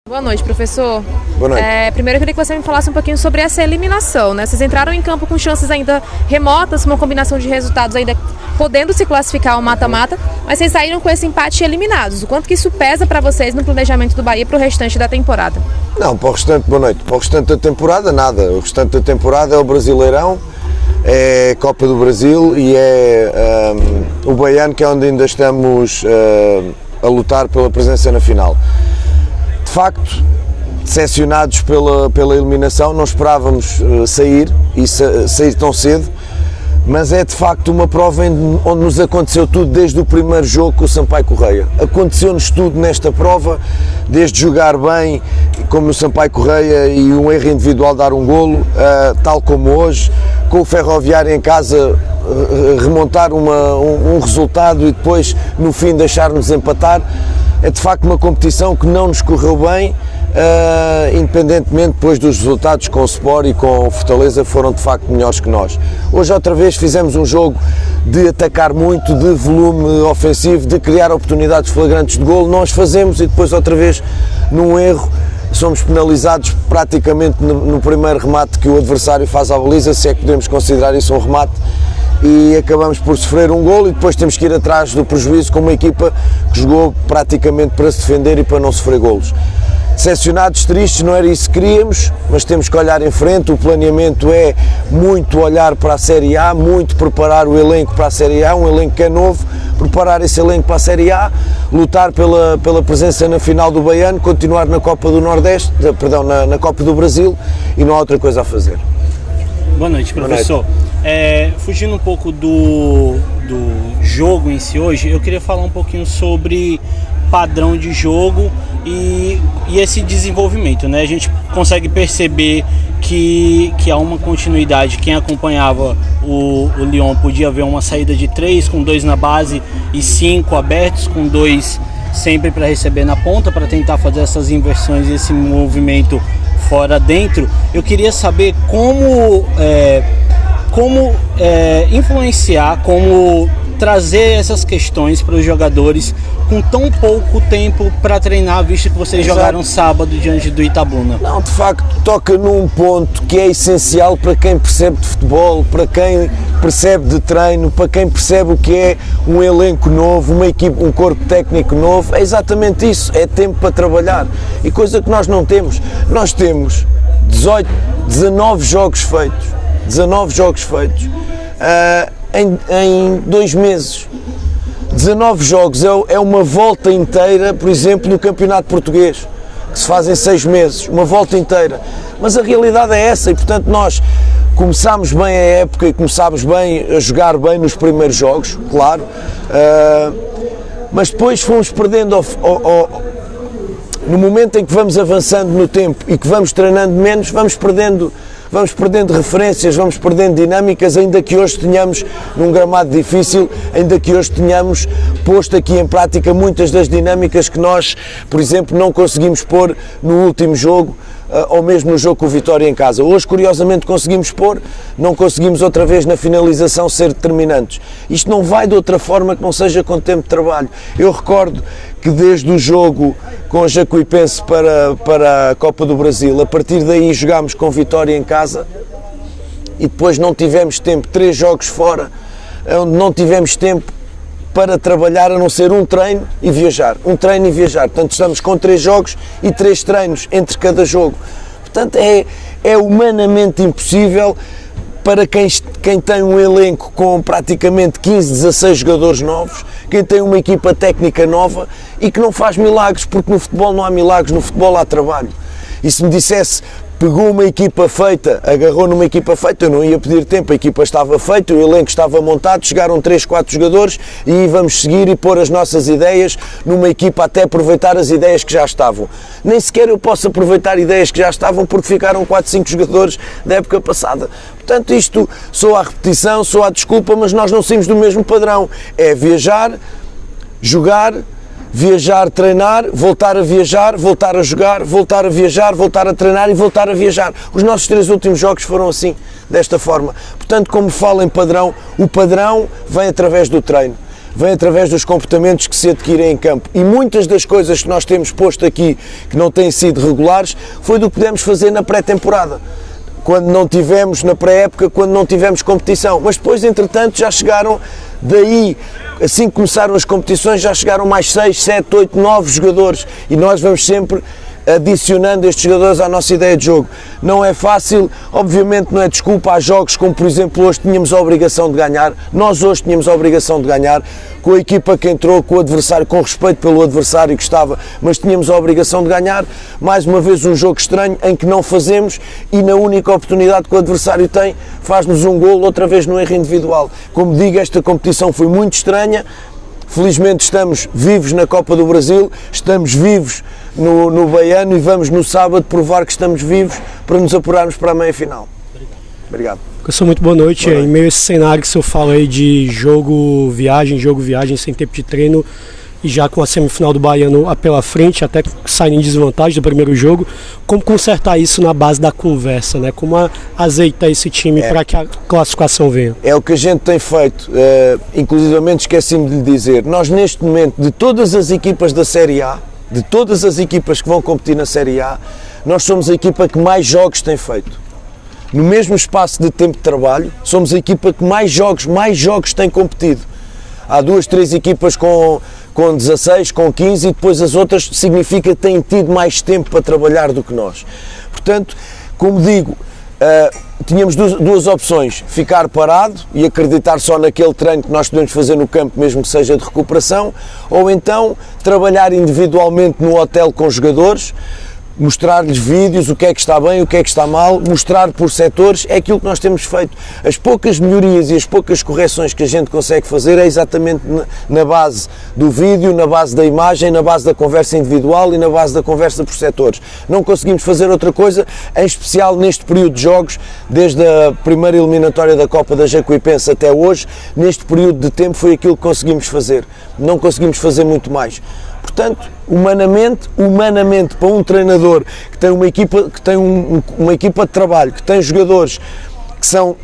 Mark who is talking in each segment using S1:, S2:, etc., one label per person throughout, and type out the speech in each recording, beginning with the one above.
S1: Boa noite, professor.
S2: Boa noite.
S1: Primeiro eu queria que você me falasse um pouquinho sobre essa eliminação, né? Vocês entraram em campo com chances ainda remotas, uma combinação de resultados ainda podendo se classificar ao mata-mata, mas vocês saíram com esse empate eliminados. O quanto que isso pesa para vocês no planejamento do Bahia para o restante da temporada?
S2: Não, para o restante, boa noite. Para o restante da temporada, nada. O restante da temporada é o Brasileirão, é a Copa do Brasil e é o Baiano, que é onde ainda estamos a lutar pela presença na final. De facto, decepcionados pela eliminação, não esperávamos sair tão cedo, mas é de facto uma prova onde nos aconteceu tudo desde o primeiro jogo com o Sampaio Correia. Aconteceu-nos tudo nesta prova, desde jogar bem, como no Sampaio Correia, e um erro individual dar um golo, tal como hoje, com o Ferroviário em casa remontar um resultado e depois no fim deixar-nos empatar. É de facto uma competição que não nos correu bem, independentemente depois dos resultados com o Sport e com o Fortaleza foram de facto melhores que nós. Hoje outra vez fizemos um jogo de atacar muito, de volume ofensivo, de criar oportunidades flagrantes de golo, nós fazemos e depois outra vez num erro somos penalizados praticamente no primeiro remate que o adversário faz à baliza, se é que podemos considerar isso um remate, e acabamos por sofrer um golo e depois temos que ir atrás do prejuízo com uma equipa que jogou praticamente para se defender e para não sofrer golos. Decepcionados, tristes, não era isso que queríamos, mas temos que olhar em frente. O planeamento é muito olhar para a Série A, muito preparar o elenco para a Série A, um elenco que é novo, preparar esse elenco para a Série A, lutar pela presença na final do Baiano, continuar na Copa do Nordeste, na Copa do Brasil, e não há outra coisa a fazer.
S3: Boa noite, professor. Boa noite. Fugindo um pouco do jogo em si hoje, eu queria falar um pouquinho sobre padrão de jogo e esse desenvolvimento, né? A gente consegue perceber que há uma continuidade. Quem acompanhava o Lyon podia ver uma saída de 3 com 2 na base e 5 abertos, com 2 sempre para receber na ponta, para tentar fazer essas inversões e esse movimento fora dentro. Eu queria saber como influenciar, como trazer essas questões para os jogadores com tão pouco tempo para treinar, visto que vocês jogaram sábado diante do Itabuna.
S2: Não, de facto toca num ponto que é essencial para quem percebe de futebol, para quem percebe de treino, para quem percebe o que é um elenco novo, uma equipe, um corpo técnico novo. É exatamente isso, é tempo para trabalhar, e coisa que nós não temos. Nós temos 19 jogos feitos em 2 meses. 19 jogos é uma volta inteira, por exemplo, no Campeonato Português, que se faz em 6 meses, uma volta inteira. Mas a realidade é essa, e portanto nós começámos bem a época e começámos bem a jogar bem nos primeiros jogos, claro, mas depois fomos perdendo no momento em que vamos avançando no tempo e que vamos treinando menos, vamos perdendo referências, vamos perdendo dinâmicas, ainda que hoje tenhamos, num gramado difícil, ainda que hoje tenhamos posto aqui em prática muitas das dinâmicas que nós, por exemplo, não conseguimos pôr no último jogo, ou mesmo no jogo com o Vitória em casa. Hoje, curiosamente, conseguimos pôr, não conseguimos outra vez na finalização ser determinantes. Isto não vai de outra forma que não seja com tempo de trabalho. Eu recordo que desde o jogo com a Jacuipense para a Copa do Brasil, a partir daí jogámos com Vitória em casa e depois não tivemos tempo, 3 jogos fora, onde não tivemos tempo para trabalhar a não ser um treino e viajar. Portanto, estamos com 3 jogos e 3 treinos entre cada jogo. Portanto, é humanamente impossível para quem tem um elenco com praticamente 15, 16 jogadores novos, quem tem uma equipa técnica nova e que não faz milagres, porque no futebol não há milagres, no futebol há trabalho. E se me dissesse, pegou uma equipa feita, agarrou numa equipa feita, eu não ia pedir tempo, a equipa estava feita, o elenco estava montado, chegaram 3, 4 jogadores e vamos seguir e pôr as nossas ideias numa equipa até aproveitar as ideias que já estavam. Nem sequer eu posso aproveitar ideias que já estavam porque ficaram 4, 5 jogadores da época passada. Portanto, isto soa à repetição, soa à desculpa, mas nós não saímos do mesmo padrão. É viajar, jogar, viajar, treinar, voltar a viajar, voltar a jogar, voltar a viajar, voltar a treinar e voltar a viajar. Os nossos 3 últimos jogos foram assim, desta forma. Portanto, como falo em padrão, o padrão vem através do treino. vem através dos comportamentos que se adquirem em campo. E muitas das coisas que nós temos posto aqui, que não têm sido regulares, foi do que pudemos fazer na pré-temporada. Quando não tivemos, na pré-época, quando não tivemos competição. Mas depois, entretanto, já chegaram daí, assim que começaram as competições, já chegaram mais 6, 7, 8, 9 jogadores. E nós vamos sempre adicionando estes jogadores à nossa ideia de jogo. Não é fácil, obviamente não é desculpa. Há jogos como, por exemplo, hoje tínhamos a obrigação de ganhar. Nós hoje tínhamos a obrigação de ganhar, com a equipa que entrou, com o adversário, com respeito pelo adversário que estava, mas tínhamos a obrigação de ganhar. Mais uma vez um jogo estranho em que não fazemos e na única oportunidade que o adversário tem, faz-nos um golo, outra vez no erro individual. Como digo, esta competição foi muito estranha. Felizmente estamos vivos na Copa do Brasil, estamos vivos no Baiano e vamos no sábado provar que estamos vivos para nos apurarmos para a meia-final. Obrigado.
S4: Professor, muito boa noite. Em meio a esse cenário que o senhor fala aí de jogo-viagem, sem tempo de treino e já com a semifinal do Baiano pela frente, até saindo em desvantagem do primeiro jogo, como consertar isso na base da conversa, né? Como azeitar esse time para que a classificação venha? É
S2: o que a gente tem feito, inclusivamente esqueci-me de lhe dizer, nós neste momento, de todas as equipas da Série A, de todas as equipas que vão competir na Série A, nós somos a equipa que mais jogos tem feito. No mesmo espaço de tempo de trabalho, somos a equipa que mais jogos tem competido. Há 2, 3 equipas com 16, com 15 e depois as outras significa que têm tido mais tempo para trabalhar do que nós. Portanto, como digo, tínhamos duas opções: ficar parado e acreditar só naquele treino que nós podemos fazer no campo, mesmo que seja de recuperação, ou então trabalhar individualmente no hotel com os jogadores, mostrar-lhes vídeos, o que é que está bem, o que é que está mal, mostrar por setores. É aquilo que nós temos feito. As poucas melhorias e as poucas correções que a gente consegue fazer é exatamente na base do vídeo, na base da imagem, na base da conversa individual e na base da conversa por setores. Não conseguimos fazer outra coisa, em especial neste período de jogos, desde a primeira eliminatória da Copa da Jacuipense até hoje. Neste período de tempo foi aquilo que conseguimos fazer. Não conseguimos fazer muito mais. Portanto, humanamente, para um treinador que tem uma equipa de trabalho, que tem jogadores que são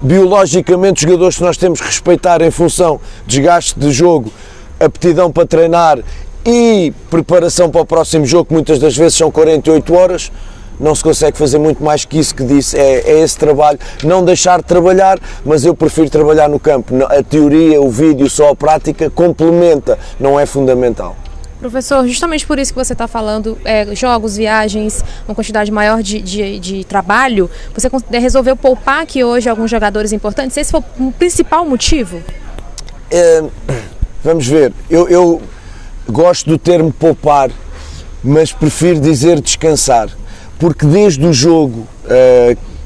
S2: biologicamente jogadores que nós temos que respeitar em função de desgaste de jogo, aptidão para treinar e preparação para o próximo jogo, que muitas das vezes são 48 horas, não se consegue fazer muito mais que isso que disse. É esse trabalho, não deixar de trabalhar, mas eu prefiro trabalhar no campo. A teoria, o vídeo, só a prática complementa, não é fundamental.
S1: Professor, justamente por isso que você está falando, jogos, viagens, uma quantidade maior de trabalho, você resolveu poupar aqui hoje alguns jogadores importantes? Esse foi o principal motivo?
S2: Vamos ver, eu gosto do termo poupar, mas prefiro dizer descansar, porque desde o jogo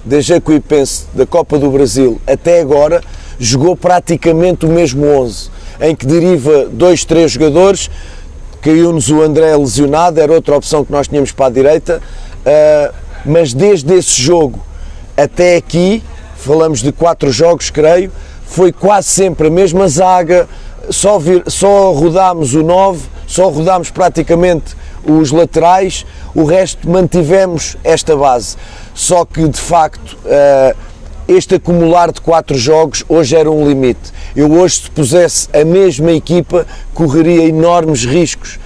S2: da Jacuipense, da Copa do Brasil, até agora, jogou praticamente o mesmo 11, em que deriva 2, 3 jogadores. Caiu-nos o André lesionado, era outra opção que nós tínhamos para a direita, mas desde esse jogo até aqui, falamos de 4 jogos, creio, foi quase sempre a mesma zaga, só rodámos o 9, só rodámos praticamente os laterais, o resto mantivemos esta base. Só que, de facto, este acumular de 4 jogos hoje era um limite. Eu hoje, se pusesse a mesma equipa, correria enormes riscos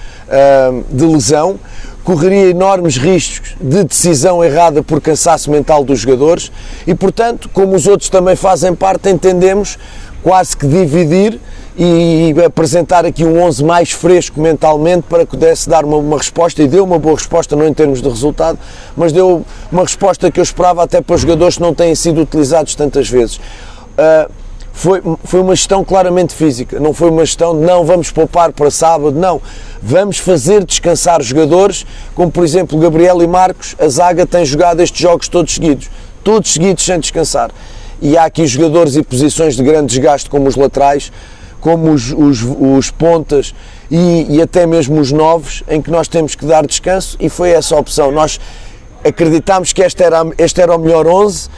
S2: de lesão, correria enormes riscos de decisão errada por cansaço mental dos jogadores e, portanto, como os outros também fazem parte, entendemos quase que dividir e apresentar aqui um 11 mais fresco mentalmente para que pudesse dar uma resposta, e deu uma boa resposta, não em termos de resultado, mas deu uma resposta que eu esperava até para os jogadores que não têm sido utilizados tantas vezes. Foi uma gestão claramente física, não foi uma gestão de não, vamos poupar para sábado, não, vamos fazer descansar os jogadores, como por exemplo Gabriel e Marcos, a zaga tem jogado estes jogos todos seguidos sem descansar, e há aqui jogadores e posições de grande desgaste como os laterais, como os pontas e até mesmo os novos, em que nós temos que dar descanso, e foi essa a opção. Nós acreditámos que este era o melhor 11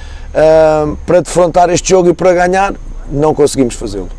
S2: para defrontar este jogo e para ganhar, não conseguimos fazê-lo.